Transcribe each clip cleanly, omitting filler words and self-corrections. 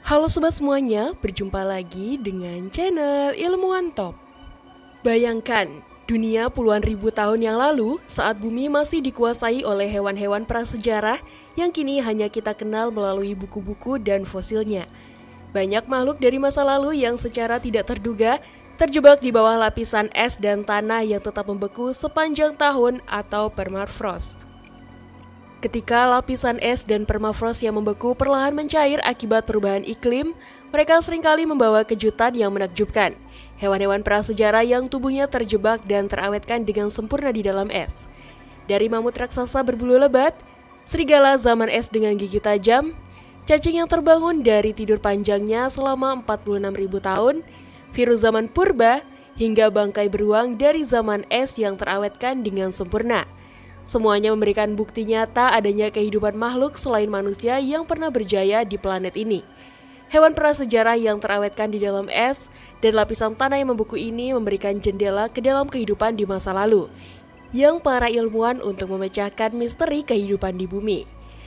Halo sobat semuanya, berjumpa lagi dengan channel Ilmuwan Top. Bayangkan, dunia puluhan ribu tahun yang lalu saat bumi masih dikuasai oleh hewan-hewan prasejarah yang kini hanya kita kenal melalui buku-buku dan fosilnya. Banyak makhluk dari masa lalu yang secara tidak terduga terjebak di bawah lapisan es dan tanah yang tetap membeku sepanjang tahun atau permafrost. Ketika lapisan es dan permafrost yang membeku perlahan mencair akibat perubahan iklim, mereka seringkali membawa kejutan yang menakjubkan. Hewan-hewan prasejarah yang tubuhnya terjebak dan terawetkan dengan sempurna di dalam es. Dari mamut raksasa berbulu lebat, serigala zaman es dengan gigi tajam, cacing yang terbangun dari tidur panjangnya selama 46.000 tahun, virus zaman purba, hingga bangkai beruang dari zaman es yang terawetkan dengan sempurna. Semuanya memberikan bukti nyata adanya kehidupan makhluk selain manusia yang pernah berjaya di planet ini. Hewan prasejarah yang terawetkan di dalam es dan lapisan tanah yang membeku ini memberikan jendela ke dalam kehidupan di masa lalu, yang para ilmuwan untuk memecahkan misteri kehidupan di bumi.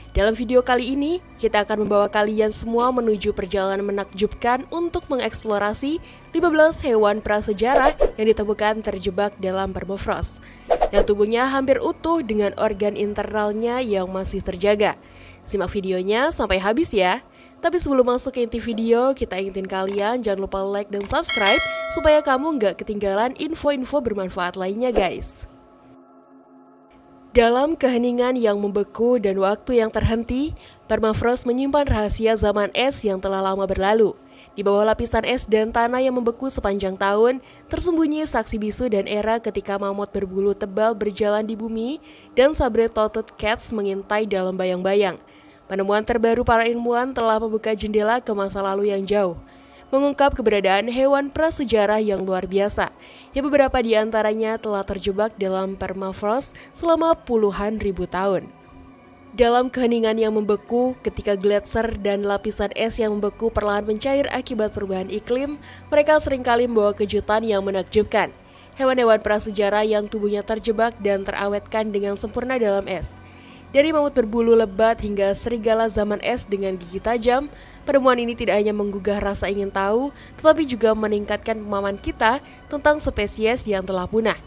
Dalam video kali ini, kita akan membawa kalian semua menuju perjalanan menakjubkan untuk mengeksplorasi 15 hewan prasejarah yang ditemukan terjebak dalam permafrost, yang tubuhnya hampir utuh dengan organ internalnya yang masih terjaga. Simak videonya sampai habis ya. Tapi sebelum masuk ke inti video, kita ingetin kalian jangan lupa like dan subscribe supaya kamu nggak ketinggalan info-info bermanfaat lainnya guys. Dalam keheningan yang membeku dan waktu yang terhenti, permafrost menyimpan rahasia zaman es yang telah lama berlalu. Di bawah lapisan es dan tanah yang membeku sepanjang tahun, tersembunyi saksi bisu dan era ketika mamut berbulu tebal berjalan di bumi dan saber-toothed cats mengintai dalam bayang-bayang. Penemuan terbaru para ilmuwan telah membuka jendela ke masa lalu yang jauh, mengungkap keberadaan hewan prasejarah yang luar biasa, yang beberapa di antaranya telah terjebak dalam permafrost selama puluhan ribu tahun. Dalam keheningan yang membeku, ketika gletser dan lapisan es yang membeku perlahan mencair akibat perubahan iklim, mereka seringkali membawa kejutan yang menakjubkan. Hewan-hewan prasejarah yang tubuhnya terjebak dan terawetkan dengan sempurna dalam es. Dari mamut berbulu lebat hingga serigala zaman es dengan gigi tajam, penemuan ini tidak hanya menggugah rasa ingin tahu, tetapi juga meningkatkan pemahaman kita tentang spesies yang telah punah.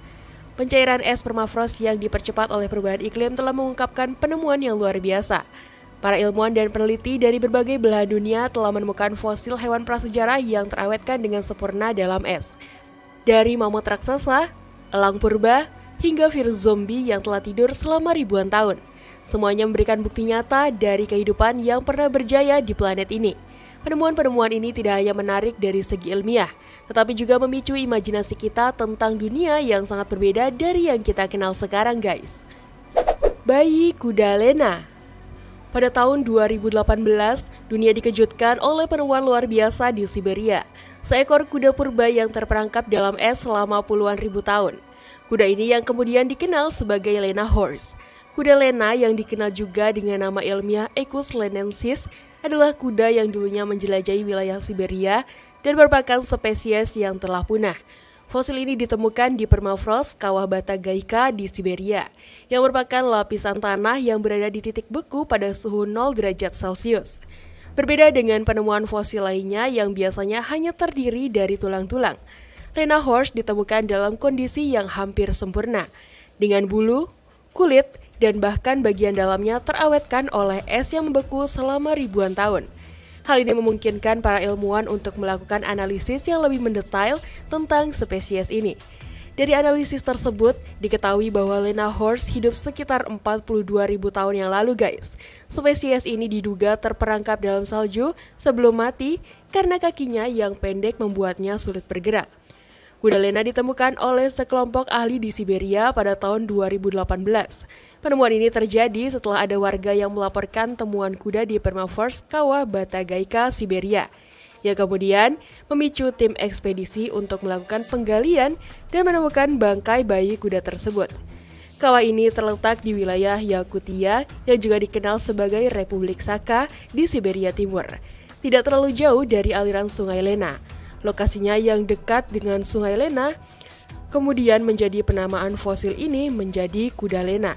Pencairan es permafrost yang dipercepat oleh perubahan iklim telah mengungkapkan penemuan yang luar biasa. Para ilmuwan dan peneliti dari berbagai belahan dunia telah menemukan fosil hewan prasejarah yang terawetkan dengan sempurna dalam es. Dari mamut raksasa, elang purba, hingga virus zombie yang telah tidur selama ribuan tahun. Semuanya memberikan bukti nyata dari kehidupan yang pernah berjaya di planet ini. Penemuan-penemuan ini tidak hanya menarik dari segi ilmiah, tetapi juga memicu imajinasi kita tentang dunia yang sangat berbeda dari yang kita kenal sekarang guys. Bayi kuda Lena. Pada tahun 2018, dunia dikejutkan oleh penemuan luar biasa di Siberia. Seekor kuda purba yang terperangkap dalam es selama puluhan ribu tahun. Kuda ini yang kemudian dikenal sebagai Lena Horse. Kuda Lena yang dikenal juga dengan nama ilmiah Equus lenensis adalah kuda yang dulunya menjelajahi wilayah Siberia dan merupakan spesies yang telah punah. Fosil ini ditemukan di permafrost kawah Batagayka di Siberia, yang merupakan lapisan tanah yang berada di titik beku pada suhu 0 derajat Celcius. Berbeda dengan penemuan fosil lainnya yang biasanya hanya terdiri dari tulang-tulang, Lena Horse ditemukan dalam kondisi yang hampir sempurna, dengan bulu, kulit, dan bahkan bagian dalamnya terawetkan oleh es yang membeku selama ribuan tahun. Hal ini memungkinkan para ilmuwan untuk melakukan analisis yang lebih mendetail tentang spesies ini. Dari analisis tersebut, diketahui bahwa Lena Horse hidup sekitar 42.000 tahun yang lalu guys. Spesies ini diduga terperangkap dalam salju sebelum mati karena kakinya yang pendek membuatnya sulit bergerak. Kuda Lena ditemukan oleh sekelompok ahli di Siberia pada tahun 2018. Penemuan ini terjadi setelah ada warga yang melaporkan temuan kuda di permafrost kawah Batagayka, Siberia, yang kemudian memicu tim ekspedisi untuk melakukan penggalian dan menemukan bangkai bayi kuda tersebut. Kawah ini terletak di wilayah Yakutia yang juga dikenal sebagai Republik Sakha di Siberia Timur, tidak terlalu jauh dari aliran Sungai Lena. Lokasinya yang dekat dengan Sungai Lena kemudian menjadi penamaan fosil ini menjadi kuda Lena.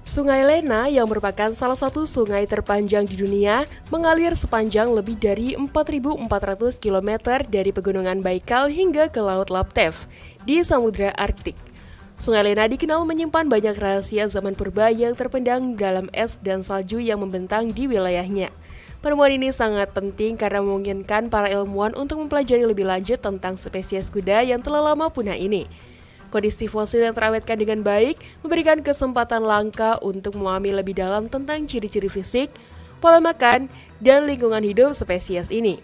Sungai Lena yang merupakan salah satu sungai terpanjang di dunia mengalir sepanjang lebih dari 4.400 km dari pegunungan Baikal hingga ke Laut Laptev di Samudra Arktik. Sungai Lena dikenal menyimpan banyak rahasia zaman purba yang terpendam dalam es dan salju yang membentang di wilayahnya. Penemuan ini sangat penting karena memungkinkan para ilmuwan untuk mempelajari lebih lanjut tentang spesies kuda yang telah lama punah ini. Kondisi fosil yang terawetkan dengan baik memberikan kesempatan langka untuk memahami lebih dalam tentang ciri-ciri fisik, pola makan, dan lingkungan hidup spesies ini.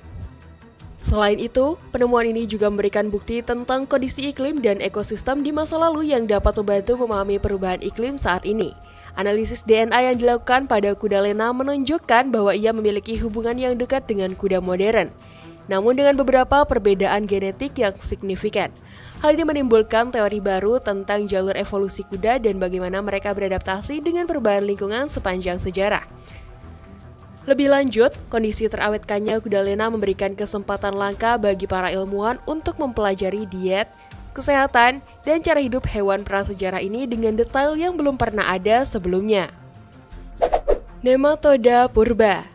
Selain itu, penemuan ini juga memberikan bukti tentang kondisi iklim dan ekosistem di masa lalu yang dapat membantu memahami perubahan iklim saat ini. Analisis DNA yang dilakukan pada kuda Lena menunjukkan bahwa ia memiliki hubungan yang dekat dengan kuda modern, namun dengan beberapa perbedaan genetik yang signifikan. Hal ini menimbulkan teori baru tentang jalur evolusi kuda dan bagaimana mereka beradaptasi dengan perubahan lingkungan sepanjang sejarah. Lebih lanjut, kondisi terawetkannya kuda Lena memberikan kesempatan langka bagi para ilmuwan untuk mempelajari diet, kesehatan, dan cara hidup hewan prasejarah ini dengan detail yang belum pernah ada sebelumnya. Nematoda purba.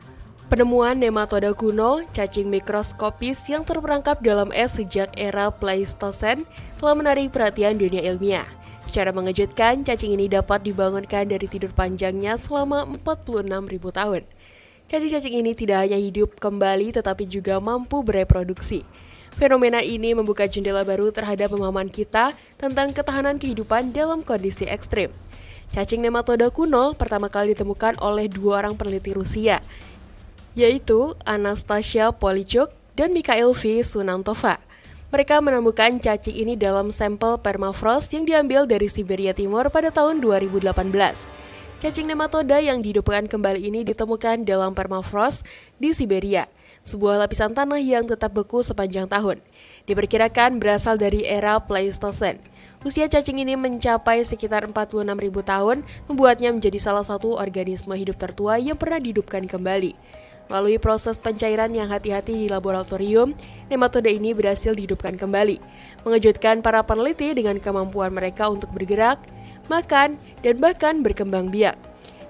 Penemuan nematoda kuno, cacing mikroskopis yang terperangkap dalam es sejak era Pleistosen, telah menarik perhatian dunia ilmiah. Secara mengejutkan, cacing ini dapat dibangunkan dari tidur panjangnya selama 46.000 tahun. Cacing-cacing ini tidak hanya hidup kembali tetapi juga mampu bereproduksi. Fenomena ini membuka jendela baru terhadap pemahaman kita tentang ketahanan kehidupan dalam kondisi ekstrim. Cacing nematoda kuno pertama kali ditemukan oleh dua orang peneliti Rusia, yaitu Anastasia Polichuk dan Mikhail V. Sunantova. Mereka menemukan cacing ini dalam sampel permafrost yang diambil dari Siberia Timur pada tahun 2018. Cacing nematoda yang dihidupkan kembali ini ditemukan dalam permafrost di Siberia, sebuah lapisan tanah yang tetap beku sepanjang tahun. Diperkirakan berasal dari era Pleistosen. Usia cacing ini mencapai sekitar 46.000 tahun, membuatnya menjadi salah satu organisme hidup tertua yang pernah dihidupkan kembali. Melalui proses pencairan yang hati-hati di laboratorium, nematoda ini berhasil dihidupkan kembali, mengejutkan para peneliti dengan kemampuan mereka untuk bergerak, makan, dan bahkan berkembang biak.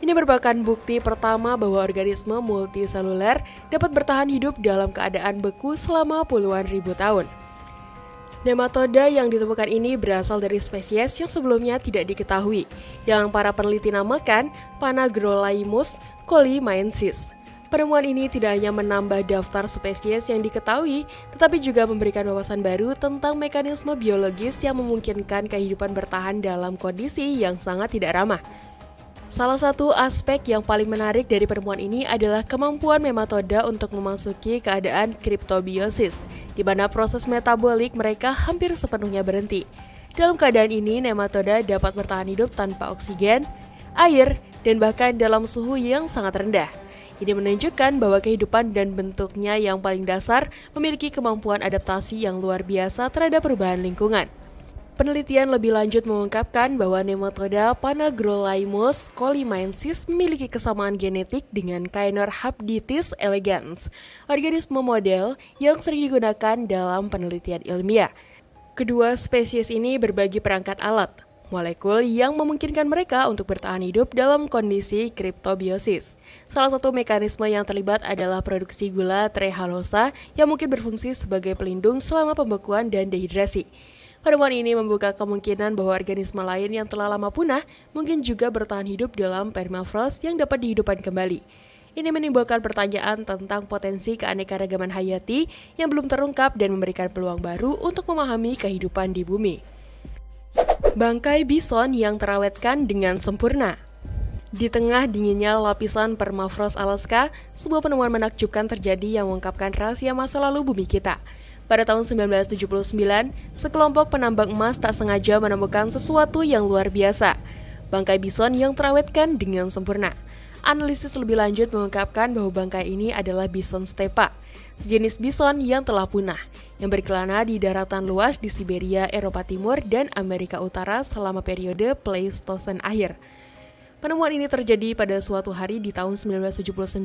Ini merupakan bukti pertama bahwa organisme multiseluler dapat bertahan hidup dalam keadaan beku selama puluhan ribu tahun. Nematoda yang ditemukan ini berasal dari spesies yang sebelumnya tidak diketahui, yang para peneliti namakan Panagrolaimus colimaensis. Penemuan ini tidak hanya menambah daftar spesies yang diketahui, tetapi juga memberikan wawasan baru tentang mekanisme biologis yang memungkinkan kehidupan bertahan dalam kondisi yang sangat tidak ramah. Salah satu aspek yang paling menarik dari penemuan ini adalah kemampuan nematoda untuk memasuki keadaan kriptobiosis, di mana proses metabolik mereka hampir sepenuhnya berhenti. Dalam keadaan ini, nematoda dapat bertahan hidup tanpa oksigen, air, dan bahkan dalam suhu yang sangat rendah. Ini menunjukkan bahwa kehidupan dan bentuknya yang paling dasar memiliki kemampuan adaptasi yang luar biasa terhadap perubahan lingkungan. Penelitian lebih lanjut mengungkapkan bahwa nematoda Panagrolaimus colimaensis memiliki kesamaan genetik dengan Caenorhabditis elegans, organisme model yang sering digunakan dalam penelitian ilmiah. Kedua spesies ini berbagi perangkat alat, molekul yang memungkinkan mereka untuk bertahan hidup dalam kondisi kriptobiosis. Salah satu mekanisme yang terlibat adalah produksi gula trehalose yang mungkin berfungsi sebagai pelindung selama pembekuan dan dehidrasi. Penemuan ini membuka kemungkinan bahwa organisme lain yang telah lama punah mungkin juga bertahan hidup dalam permafrost yang dapat dihidupkan kembali. Ini menimbulkan pertanyaan tentang potensi keanekaragaman hayati yang belum terungkap dan memberikan peluang baru untuk memahami kehidupan di bumi. Bangkai bison yang terawetkan dengan sempurna. Di tengah dinginnya lapisan permafrost Alaska, sebuah penemuan menakjubkan terjadi yang mengungkapkan rahasia masa lalu bumi kita. Pada tahun 1979, sekelompok penambang emas tak sengaja menemukan sesuatu yang luar biasa, bangkai bison yang terawetkan dengan sempurna. Analisis lebih lanjut mengungkapkan bahwa bangkai ini adalah bison stepa, sejenis bison yang telah punah, yang berkelana di daratan luas di Siberia, Eropa Timur, dan Amerika Utara selama periode Pleistosen akhir. Penemuan ini terjadi pada suatu hari di tahun 1979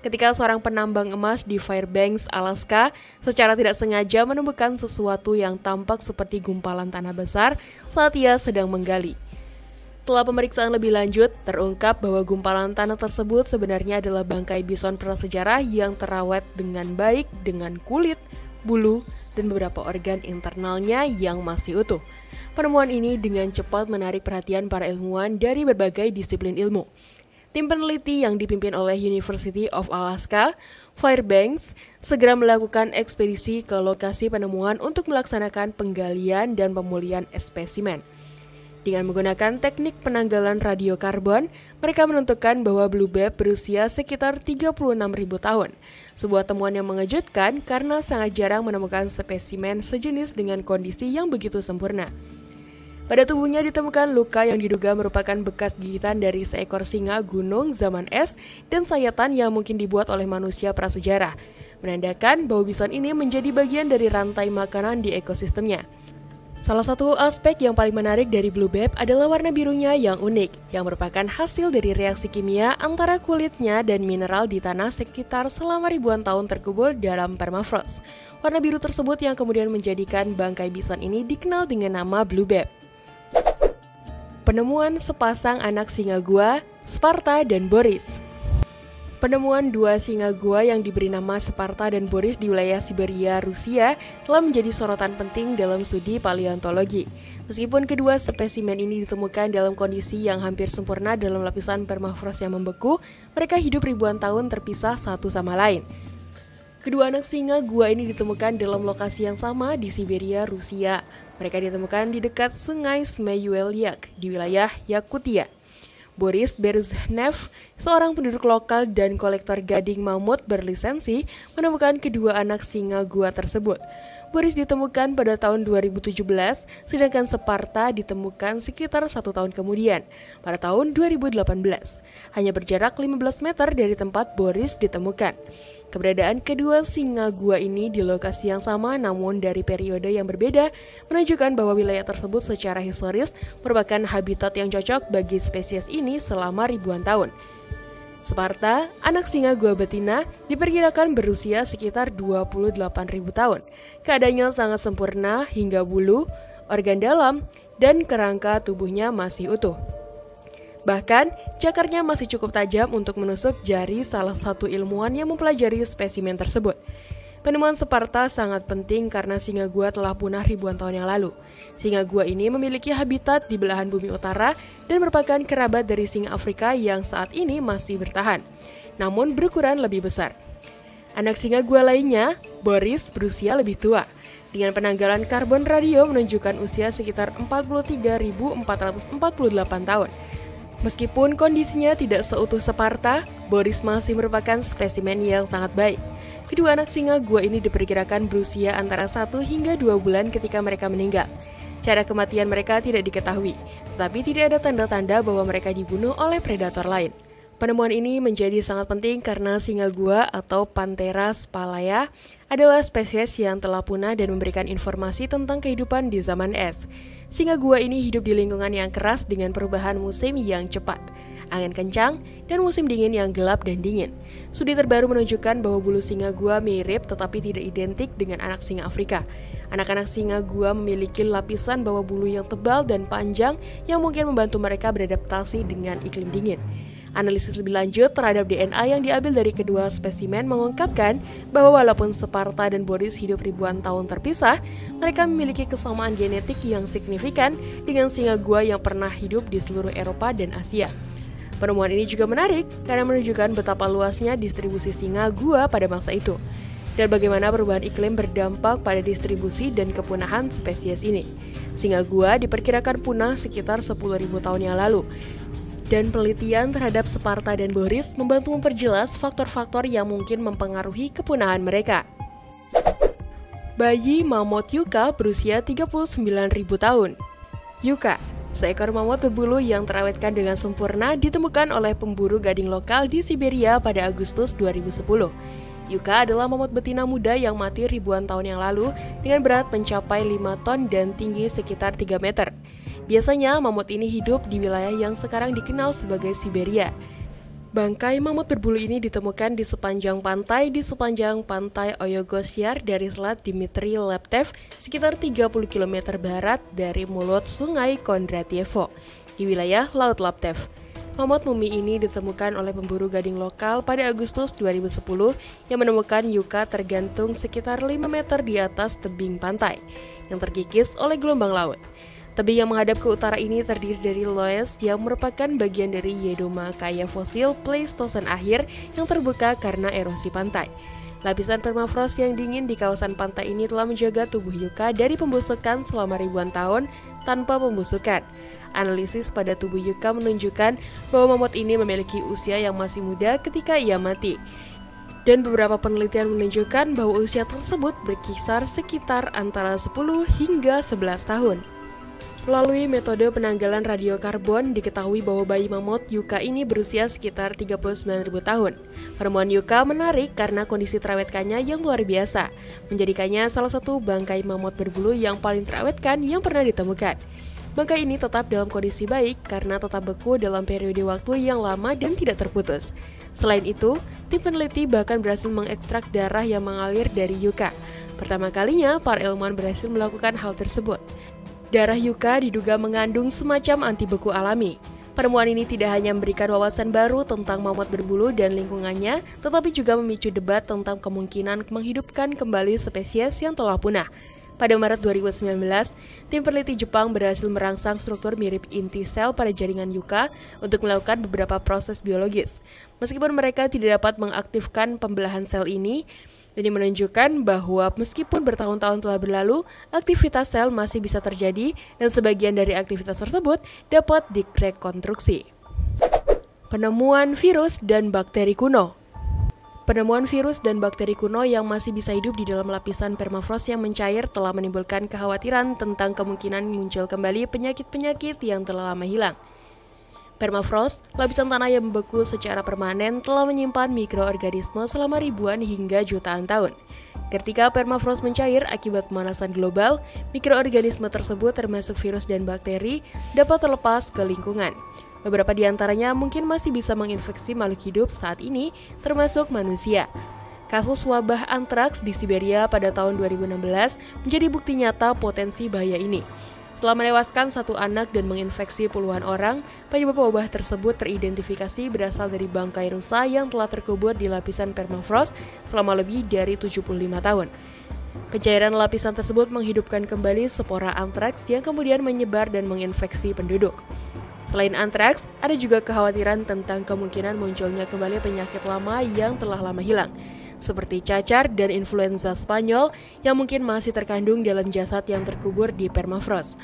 ketika seorang penambang emas di Fairbanks, Alaska secara tidak sengaja menemukan sesuatu yang tampak seperti gumpalan tanah besar saat ia sedang menggali. Setelah pemeriksaan lebih lanjut, terungkap bahwa gumpalan tanah tersebut sebenarnya adalah bangkai bison prasejarah yang terawat dengan baik dengan kulit, bulu, dan beberapa organ internalnya yang masih utuh. Penemuan ini dengan cepat menarik perhatian para ilmuwan dari berbagai disiplin ilmu. Tim peneliti yang dipimpin oleh University of Alaska, Fairbanks, segera melakukan ekspedisi ke lokasi penemuan untuk melaksanakan penggalian dan pemulihan spesimen. Dengan menggunakan teknik penanggalan radiokarbon, mereka menentukan bahwa Blue Babe berusia sekitar 36.000 tahun. Sebuah temuan yang mengejutkan karena sangat jarang menemukan spesimen sejenis dengan kondisi yang begitu sempurna. Pada tubuhnya ditemukan luka yang diduga merupakan bekas gigitan dari seekor singa gunung zaman es dan sayatan yang mungkin dibuat oleh manusia prasejarah, menandakan bahwa bison ini menjadi bagian dari rantai makanan di ekosistemnya. Salah satu aspek yang paling menarik dari Blue Babe adalah warna birunya yang unik, yang merupakan hasil dari reaksi kimia antara kulitnya dan mineral di tanah sekitar selama ribuan tahun terkubur dalam permafrost. Warna biru tersebut yang kemudian menjadikan bangkai bison ini dikenal dengan nama Blue Babe. Penemuan sepasang anak singa gua, Sparta dan Boris. Penemuan dua singa gua yang diberi nama Sparta dan Boris di wilayah Siberia, Rusia telah menjadi sorotan penting dalam studi paleontologi. Meskipun kedua spesimen ini ditemukan dalam kondisi yang hampir sempurna dalam lapisan permafrost yang membeku, mereka hidup ribuan tahun terpisah satu sama lain. Kedua anak singa gua ini ditemukan dalam lokasi yang sama di Siberia, Rusia. Mereka ditemukan di dekat sungai Smeyuel-Yak di wilayah Yakutia. Boris Berezhnev, seorang penduduk lokal dan kolektor gading mamut berlisensi, menemukan kedua anak singa gua tersebut. Boris ditemukan pada tahun 2017, sedangkan Sparta ditemukan sekitar 1 tahun kemudian, pada tahun 2018. Hanya berjarak 15 meter dari tempat Boris ditemukan. Keberadaan kedua singa gua ini di lokasi yang sama namun dari periode yang berbeda menunjukkan bahwa wilayah tersebut secara historis merupakan habitat yang cocok bagi spesies ini selama ribuan tahun. Sparta, anak singa gua betina, diperkirakan berusia sekitar 28.000 tahun. Keadaannya sangat sempurna hingga bulu, organ dalam, dan kerangka tubuhnya masih utuh. Bahkan, cakarnya masih cukup tajam untuk menusuk jari salah satu ilmuwan yang mempelajari spesimen tersebut. Penemuan Sparta sangat penting karena singa gua telah punah ribuan tahun yang lalu. Singa gua ini memiliki habitat di belahan bumi utara dan merupakan kerabat dari singa Afrika yang saat ini masih bertahan, namun berukuran lebih besar. Anak singa gua lainnya, Boris, berusia lebih tua. Dengan penanggalan karbon radio menunjukkan usia sekitar 43.448 tahun. Meskipun kondisinya tidak seutuh Sparta, Boris masih merupakan spesimen yang sangat baik. Kedua anak singa gua ini diperkirakan berusia antara 1 hingga 2 bulan ketika mereka meninggal. Cara kematian mereka tidak diketahui, tetapi tidak ada tanda-tanda bahwa mereka dibunuh oleh predator lain. Penemuan ini menjadi sangat penting karena singa gua atau Panthera spalaea adalah spesies yang telah punah dan memberikan informasi tentang kehidupan di zaman es. Singa gua ini hidup di lingkungan yang keras dengan perubahan musim yang cepat, angin kencang, dan musim dingin yang gelap dan dingin. Studi terbaru menunjukkan bahwa bulu singa gua mirip tetapi tidak identik dengan anak singa Afrika. Anak-anak singa gua memiliki lapisan bawah bulu yang tebal dan panjang yang mungkin membantu mereka beradaptasi dengan iklim dingin. Analisis lebih lanjut terhadap DNA yang diambil dari kedua spesimen mengungkapkan bahwa walaupun Sparta dan Boris hidup ribuan tahun terpisah, mereka memiliki kesamaan genetik yang signifikan dengan singa gua yang pernah hidup di seluruh Eropa dan Asia. Penemuan ini juga menarik karena menunjukkan betapa luasnya distribusi singa gua pada masa itu, dan bagaimana perubahan iklim berdampak pada distribusi dan kepunahan spesies ini. Singa gua diperkirakan punah sekitar 10.000 tahun yang lalu. Dan penelitian terhadap Sparta dan Boris membantu memperjelas faktor-faktor yang mungkin mempengaruhi kepunahan mereka. Bayi mamut Yuka berusia 39.000 tahun. Yuka, seekor mamut berbulu yang terawetkan dengan sempurna, ditemukan oleh pemburu gading lokal di Siberia pada Agustus 2010. Yuka adalah mamut betina muda yang mati ribuan tahun yang lalu dengan berat mencapai 5 ton dan tinggi sekitar 3 meter. Biasanya, mamut ini hidup di wilayah yang sekarang dikenal sebagai Siberia. Bangkai mamut berbulu ini ditemukan di sepanjang pantai Oyogosyar dari Selat Dmitry Leptev, sekitar 30 km barat dari mulut sungai Kondratyevo. di wilayah Laut Laptev. Mamut mumi ini ditemukan oleh pemburu gading lokal pada Agustus 2010 yang menemukan yuka tergantung sekitar 5 meter di atas tebing pantai yang terkikis oleh gelombang laut. Tebing yang menghadap ke utara ini terdiri dari loess yang merupakan bagian dari Yedoma kaya fosil Pleistosen akhir yang terbuka karena erosi pantai. Lapisan permafrost yang dingin di kawasan pantai ini telah menjaga tubuh yuka dari pembusukan selama ribuan tahun tanpa pembusukan. Analisis pada tubuh yuka menunjukkan bahwa mamut ini memiliki usia yang masih muda ketika ia mati. Dan beberapa penelitian menunjukkan bahwa usia tersebut berkisar sekitar antara 10 hingga 11 tahun. Melalui metode penanggalan radiokarbon, diketahui bahwa bayi mamut yuka ini berusia sekitar 39.000 tahun. Penemuan yuka menarik karena kondisi terawetkannya yang luar biasa, menjadikannya salah satu bangkai mamut berbulu yang paling terawetkan yang pernah ditemukan. Bangkai ini tetap dalam kondisi baik karena tetap beku dalam periode waktu yang lama dan tidak terputus. Selain itu, tim peneliti bahkan berhasil mengekstrak darah yang mengalir dari yuka. Pertama kalinya, para ilmuwan berhasil melakukan hal tersebut. Darah yuka diduga mengandung semacam anti beku alami. Penemuan ini tidak hanya memberikan wawasan baru tentang mamut berbulu dan lingkungannya, tetapi juga memicu debat tentang kemungkinan menghidupkan kembali spesies yang telah punah. Pada Maret 2019, tim peneliti Jepang berhasil merangsang struktur mirip inti sel pada jaringan yuka untuk melakukan beberapa proses biologis. Meskipun mereka tidak dapat mengaktifkan pembelahan sel ini, ini menunjukkan bahwa meskipun bertahun-tahun telah berlalu, aktivitas sel masih bisa terjadi dan sebagian dari aktivitas tersebut dapat direkonstruksi. Penemuan virus dan bakteri kuno. Penemuan virus dan bakteri kuno yang masih bisa hidup di dalam lapisan permafrost yang mencair telah menimbulkan kekhawatiran tentang kemungkinan muncul kembali penyakit-penyakit yang telah lama hilang. Permafrost, lapisan tanah yang membeku secara permanen, telah menyimpan mikroorganisme selama ribuan hingga jutaan tahun. Ketika permafrost mencair akibat pemanasan global, mikroorganisme tersebut termasuk virus dan bakteri dapat terlepas ke lingkungan. Beberapa di antaranya mungkin masih bisa menginfeksi makhluk hidup saat ini, termasuk manusia. Kasus wabah antraks di Siberia pada tahun 2016 menjadi bukti nyata potensi bahaya ini. Setelah menewaskan satu anak dan menginfeksi puluhan orang, penyebab wabah tersebut teridentifikasi berasal dari bangkai rusa yang telah terkubur di lapisan permafrost selama lebih dari 75 tahun. Pencairan lapisan tersebut menghidupkan kembali spora antraks yang kemudian menyebar dan menginfeksi penduduk. Selain antraks, ada juga kekhawatiran tentang kemungkinan munculnya kembali penyakit lama yang telah lama hilang, seperti cacar dan influenza Spanyol yang mungkin masih terkandung dalam jasad yang terkubur di permafrost.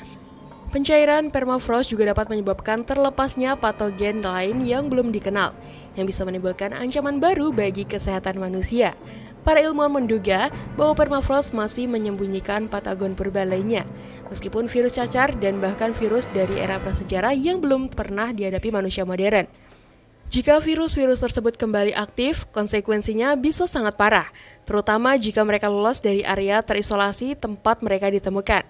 Pencairan permafrost juga dapat menyebabkan terlepasnya patogen lain yang belum dikenal, yang bisa menimbulkan ancaman baru bagi kesehatan manusia. Para ilmuwan menduga bahwa permafrost masih menyembunyikan patogen purba lainnya, meskipun virus cacar dan bahkan virus dari era prasejarah yang belum pernah dihadapi manusia modern. Jika virus-virus tersebut kembali aktif, konsekuensinya bisa sangat parah, terutama jika mereka lolos dari area terisolasi tempat mereka ditemukan.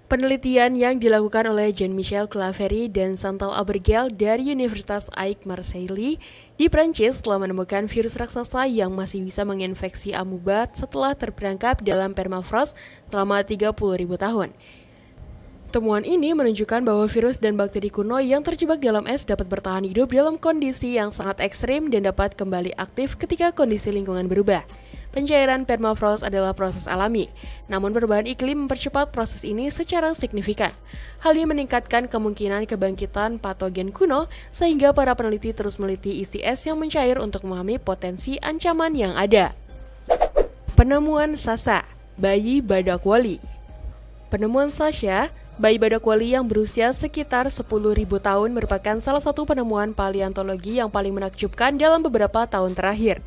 Penelitian yang dilakukan oleh Jean-Michel Claverie dan Chantal Abergel dari Universitas Aix-Marseille di Prancis telah menemukan virus raksasa yang masih bisa menginfeksi amuba setelah terperangkap dalam permafrost selama 30.000 tahun. Temuan ini menunjukkan bahwa virus dan bakteri kuno yang terjebak dalam es dapat bertahan hidup dalam kondisi yang sangat ekstrim dan dapat kembali aktif ketika kondisi lingkungan berubah. Pencairan permafrost adalah proses alami, namun perubahan iklim mempercepat proses ini secara signifikan. Hal ini meningkatkan kemungkinan kebangkitan patogen kuno, sehingga para peneliti terus meneliti isi es yang mencair untuk memahami potensi ancaman yang ada. Penemuan Sasha, bayi badak wali. Penemuan Sasha, bayi badak wali yang berusia sekitar 10.000 tahun merupakan salah satu penemuan paleontologi yang paling menakjubkan dalam beberapa tahun terakhir.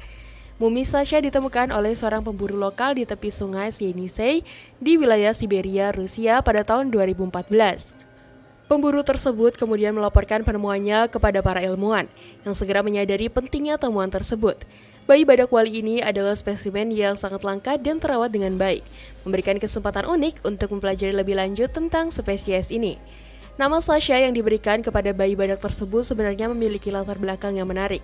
Mumi Sasha ditemukan oleh seorang pemburu lokal di tepi sungai Yenisei di wilayah Siberia, Rusia pada tahun 2014. Pemburu tersebut kemudian melaporkan penemuannya kepada para ilmuwan, yang segera menyadari pentingnya temuan tersebut. Bayi badak wali ini adalah spesimen yang sangat langka dan terawat dengan baik, memberikan kesempatan unik untuk mempelajari lebih lanjut tentang spesies ini. Nama Sasha yang diberikan kepada bayi badak tersebut sebenarnya memiliki latar belakang yang menarik.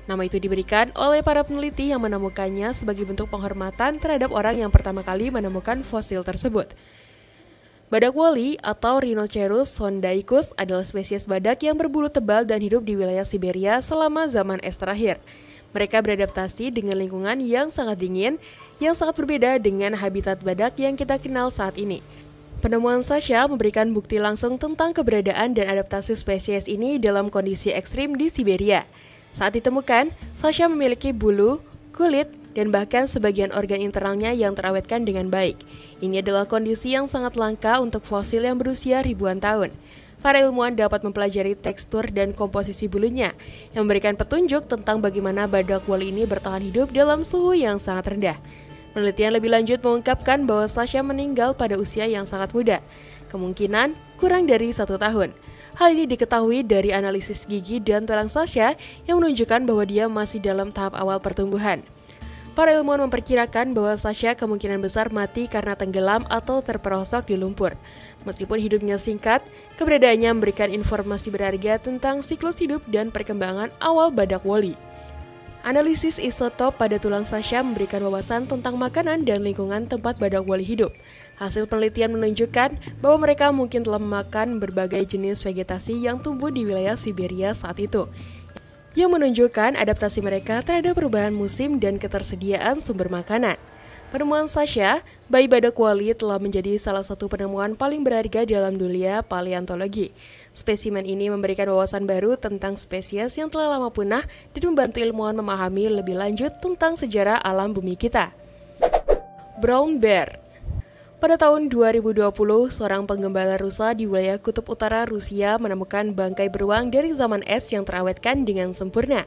Nama itu diberikan oleh para peneliti yang menemukannya sebagai bentuk penghormatan terhadap orang yang pertama kali menemukan fosil tersebut. Badak woli atau Rhinoceros sondaicus adalah spesies badak yang berbulu tebal dan hidup di wilayah Siberia selama zaman es terakhir. Mereka beradaptasi dengan lingkungan yang sangat dingin, yang sangat berbeda dengan habitat badak yang kita kenal saat ini. Penemuan Sasha memberikan bukti langsung tentang keberadaan dan adaptasi spesies ini dalam kondisi ekstrim di Siberia. Saat ditemukan, Sasha memiliki bulu, kulit, dan bahkan sebagian organ internalnya yang terawetkan dengan baik. Ini adalah kondisi yang sangat langka untuk fosil yang berusia ribuan tahun. Para ilmuwan dapat mempelajari tekstur dan komposisi bulunya, yang memberikan petunjuk tentang bagaimana badak woli ini bertahan hidup dalam suhu yang sangat rendah. Penelitian lebih lanjut mengungkapkan bahwa Sasha meninggal pada usia yang sangat muda, kemungkinan kurang dari 1 tahun. Hal ini diketahui dari analisis gigi dan tulang Sasha yang menunjukkan bahwa dia masih dalam tahap awal pertumbuhan. Para ilmuwan memperkirakan bahwa Sasha kemungkinan besar mati karena tenggelam atau terperosok di lumpur. Meskipun hidupnya singkat, keberadaannya memberikan informasi berharga tentang siklus hidup dan perkembangan awal badak woli. Analisis isotop pada tulang Sasha memberikan wawasan tentang makanan dan lingkungan tempat badak woli hidup. Hasil penelitian menunjukkan bahwa mereka mungkin telah memakan berbagai jenis vegetasi yang tumbuh di wilayah Siberia saat itu, yang menunjukkan adaptasi mereka terhadap perubahan musim dan ketersediaan sumber makanan. Penemuan Sasha, bayi badak woli, telah menjadi salah satu penemuan paling berharga dalam dunia paleontologi. Spesimen ini memberikan wawasan baru tentang spesies yang telah lama punah dan membantu ilmuwan memahami lebih lanjut tentang sejarah alam bumi kita. Brown bear. Pada tahun 2020, seorang penggembala rusa di wilayah Kutub Utara Rusia menemukan bangkai beruang dari zaman es yang terawetkan dengan sempurna.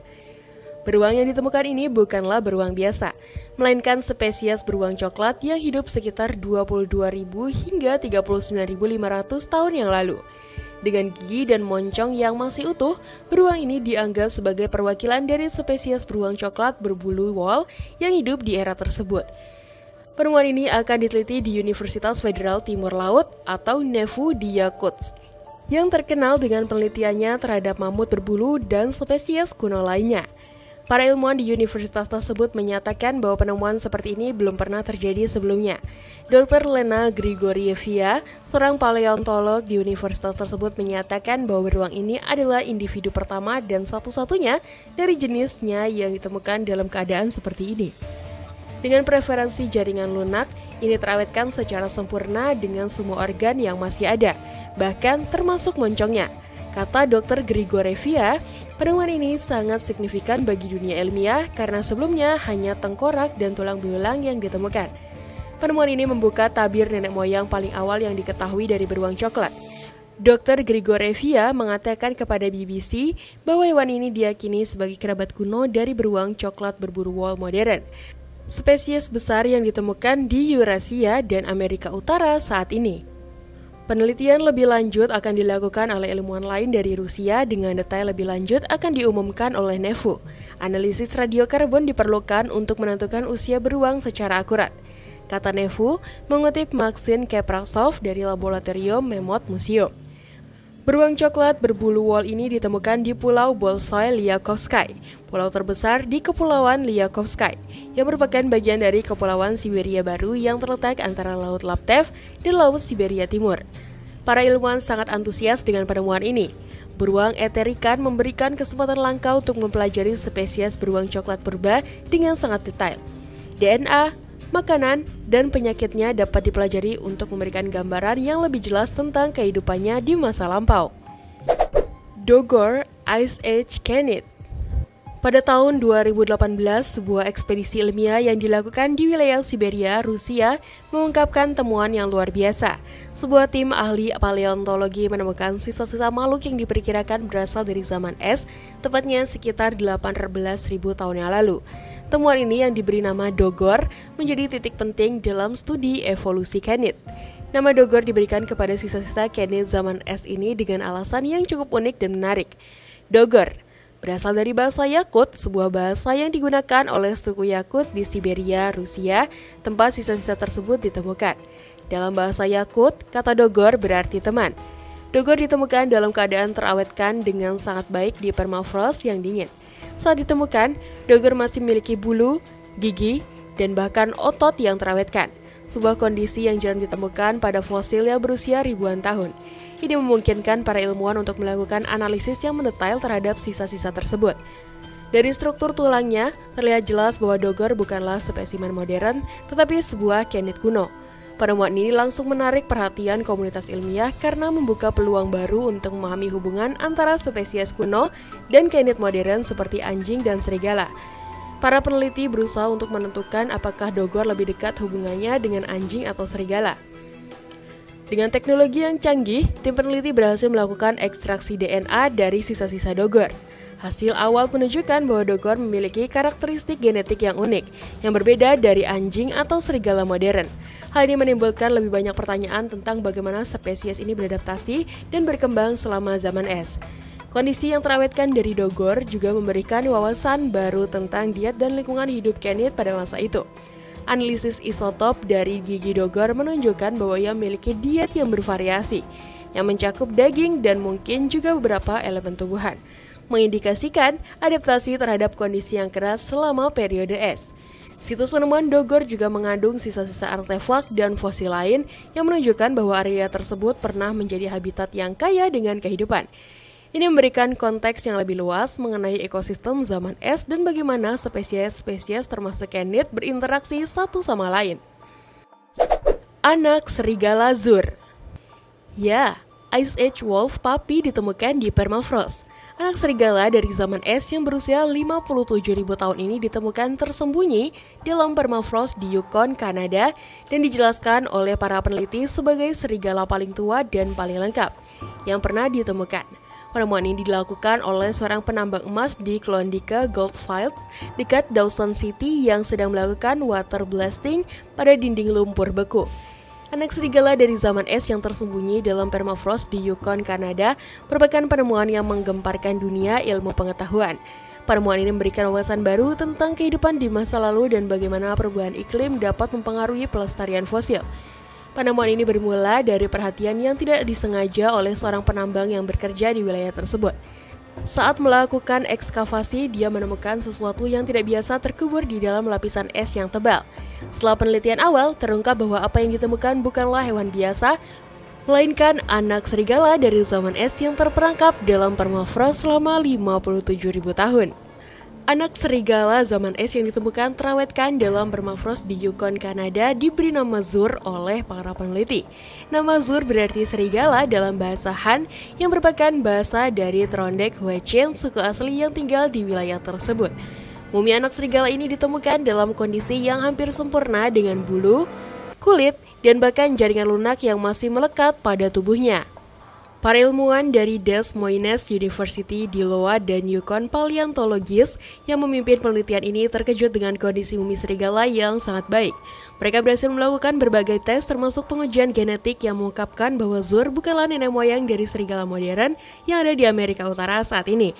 Beruang yang ditemukan ini bukanlah beruang biasa, melainkan spesies beruang coklat yang hidup sekitar 22.000 hingga 39.500 tahun yang lalu. Dengan gigi dan moncong yang masih utuh, beruang ini dianggap sebagai perwakilan dari spesies beruang coklat berbulu wol yang hidup di era tersebut. Penemuan ini akan diteliti di Universitas Federal Timur Laut atau NEFU di Yakutsk, yang terkenal dengan penelitiannya terhadap mamut berbulu dan spesies kuno lainnya. Para ilmuwan di universitas tersebut menyatakan bahwa penemuan seperti ini belum pernah terjadi sebelumnya. Dr. Lena Grigorieva, seorang paleontolog di universitas tersebut, menyatakan bahwa beruang ini adalah individu pertama dan satu-satunya dari jenisnya yang ditemukan dalam keadaan seperti ini. Dengan preferensi jaringan lunak, ini terawetkan secara sempurna dengan semua organ yang masih ada, bahkan termasuk moncongnya. Kata Dr. Grigorieva, penemuan ini sangat signifikan bagi dunia ilmiah karena sebelumnya hanya tengkorak dan tulang belulang yang ditemukan. Penemuan ini membuka tabir nenek moyang paling awal yang diketahui dari beruang coklat. Dr. Grigorieva mengatakan kepada BBC bahwa hewan ini diyakini sebagai kerabat kuno dari beruang coklat berburu wol modern, spesies besar yang ditemukan di Eurasia dan Amerika Utara saat ini. Penelitian lebih lanjut akan dilakukan oleh ilmuwan lain dari Rusia dengan detail lebih lanjut akan diumumkan oleh NEFU. Analisis radiokarbon diperlukan untuk menentukan usia beruang secara akurat, kata NEFU mengutip Maxim Keprasov dari Laboratorium Memot Museum. Beruang coklat berbulu wol ini ditemukan di Pulau Bolshoy Lyakovsky, pulau terbesar di Kepulauan Lyakovsky, yang merupakan bagian dari Kepulauan Siberia Baru yang terletak antara Laut Laptev dan Laut Siberia Timur. Para ilmuwan sangat antusias dengan penemuan ini. Beruang eterikan memberikan kesempatan langka untuk mempelajari spesies beruang coklat purba dengan sangat detail. DNA, makanan, dan penyakitnya dapat dipelajari untuk memberikan gambaran yang lebih jelas tentang kehidupannya di masa lampau. Dogor Ice Age Canid. Pada tahun 2018, sebuah ekspedisi ilmiah yang dilakukan di wilayah Siberia, Rusia, mengungkapkan temuan yang luar biasa. Sebuah tim ahli paleontologi menemukan sisa-sisa makhluk yang diperkirakan berasal dari zaman es, tepatnya sekitar 18.000 tahun yang lalu. Temuan ini yang diberi nama Dogor menjadi titik penting dalam studi evolusi canid. Nama Dogor diberikan kepada sisa-sisa canid zaman es ini dengan alasan yang cukup unik dan menarik. Dogor berasal dari bahasa Yakut, sebuah bahasa yang digunakan oleh suku Yakut di Siberia, Rusia, tempat sisa-sisa tersebut ditemukan. Dalam bahasa Yakut, kata Dogor berarti teman. Dogor ditemukan dalam keadaan terawetkan dengan sangat baik di permafrost yang dingin. Saat ditemukan, Dogor masih memiliki bulu, gigi, dan bahkan otot yang terawetkan. sebuah kondisi yang jarang ditemukan pada fosil yang berusia ribuan tahun. Ini memungkinkan para ilmuwan untuk melakukan analisis yang mendetail terhadap sisa-sisa tersebut. Dari struktur tulangnya, terlihat jelas bahwa Dogor bukanlah spesimen modern, tetapi sebuah kenit kuno. Penemuan ini langsung menarik perhatian komunitas ilmiah karena membuka peluang baru untuk memahami hubungan antara spesies kuno dan kenit modern seperti anjing dan serigala. Para peneliti berusaha untuk menentukan apakah Dogor lebih dekat hubungannya dengan anjing atau serigala. Dengan teknologi yang canggih, tim peneliti berhasil melakukan ekstraksi DNA dari sisa-sisa Dogor. Hasil awal menunjukkan bahwa Dogor memiliki karakteristik genetik yang unik, yang berbeda dari anjing atau serigala modern. Hal ini menimbulkan lebih banyak pertanyaan tentang bagaimana spesies ini beradaptasi dan berkembang selama zaman es. Kondisi yang terawetkan dari Dogor juga memberikan wawasan baru tentang diet dan lingkungan hidup kenit pada masa itu. Analisis isotop dari gigi Dogor menunjukkan bahwa ia memiliki diet yang bervariasi, yang mencakup daging dan mungkin juga beberapa elemen tumbuhan, mengindikasikan adaptasi terhadap kondisi yang keras selama periode es. Situs penemuan Dogor juga mengandung sisa-sisa artefak dan fosil lain yang menunjukkan bahwa area tersebut pernah menjadi habitat yang kaya dengan kehidupan. Ini memberikan konteks yang lebih luas mengenai ekosistem zaman es dan bagaimana spesies-spesies termasuk kenit berinteraksi satu sama lain. Anak serigala Zur. Ya, Ice Age Wolf Puppy ditemukan di permafrost. Anak serigala dari zaman es yang berusia 57.000 tahun ini ditemukan tersembunyi dalam permafrost di Yukon, Kanada, dan dijelaskan oleh para peneliti sebagai serigala paling tua dan paling lengkap yang pernah ditemukan. Penemuan ini dilakukan oleh seorang penambang emas di Klondike Goldfields dekat Dawson City yang sedang melakukan water blasting pada dinding lumpur beku. Anak serigala dari zaman es yang tersembunyi dalam permafrost di Yukon, Kanada merupakan penemuan yang menggemparkan dunia ilmu pengetahuan. Penemuan ini memberikan wawasan baru tentang kehidupan di masa lalu dan bagaimana perubahan iklim dapat mempengaruhi pelestarian fosil. Penemuan ini bermula dari perhatian yang tidak disengaja oleh seorang penambang yang bekerja di wilayah tersebut. Saat melakukan ekskavasi, dia menemukan sesuatu yang tidak biasa terkubur di dalam lapisan es yang tebal. Setelah penelitian awal, terungkap bahwa apa yang ditemukan bukanlah hewan biasa, melainkan anak serigala dari zaman es yang terperangkap dalam permafrost selama 57.000 tahun. Anak serigala zaman es yang ditemukan terawetkan dalam permafrost di Yukon, Kanada diberi nama Zur oleh para peneliti. Nama Zur berarti serigala dalam bahasa Han yang merupakan bahasa dari Trondek Hwachien, suku asli yang tinggal di wilayah tersebut. Mumi anak serigala ini ditemukan dalam kondisi yang hampir sempurna dengan bulu, kulit, dan bahkan jaringan lunak yang masih melekat pada tubuhnya. Para ilmuwan dari Des Moines University di Iowa dan Yukon Paleontologist yang memimpin penelitian ini terkejut dengan kondisi mumi serigala yang sangat baik. Mereka berhasil melakukan berbagai tes termasuk pengujian genetik yang mengungkapkan bahwa Zur bukanlah nenek moyang dari serigala modern yang ada di Amerika Utara saat ini.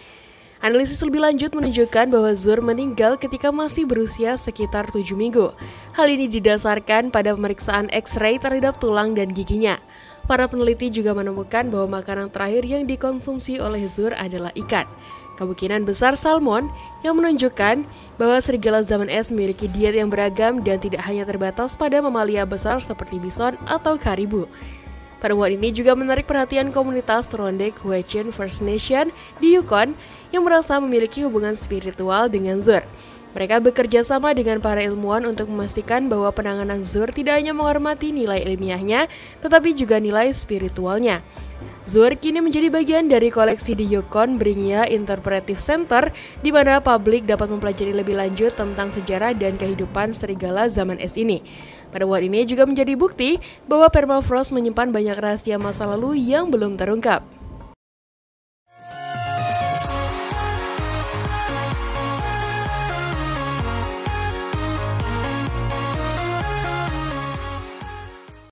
Analisis lebih lanjut menunjukkan bahwa Zur meninggal ketika masih berusia sekitar 7 minggu. Hal ini didasarkan pada pemeriksaan X-ray terhadap tulang dan giginya. Para peneliti juga menemukan bahwa makanan terakhir yang dikonsumsi oleh Zur adalah ikan. Kemungkinan besar salmon yang menunjukkan bahwa serigala zaman es memiliki diet yang beragam dan tidak hanya terbatas pada mamalia besar seperti bison atau karibu. Penemuan ini juga menarik perhatian komunitas Trondek Hwachien First Nation di Yukon yang merasa memiliki hubungan spiritual dengan Zur. Mereka bekerja sama dengan para ilmuwan untuk memastikan bahwa penanganan Zur tidak hanya menghormati nilai ilmiahnya, tetapi juga nilai spiritualnya. Zur kini menjadi bagian dari koleksi di Yukon Bringia Interpretive Center, di mana publik dapat mempelajari lebih lanjut tentang sejarah dan kehidupan serigala zaman es ini. Penemuan ini juga menjadi bukti bahwa permafrost menyimpan banyak rahasia masa lalu yang belum terungkap.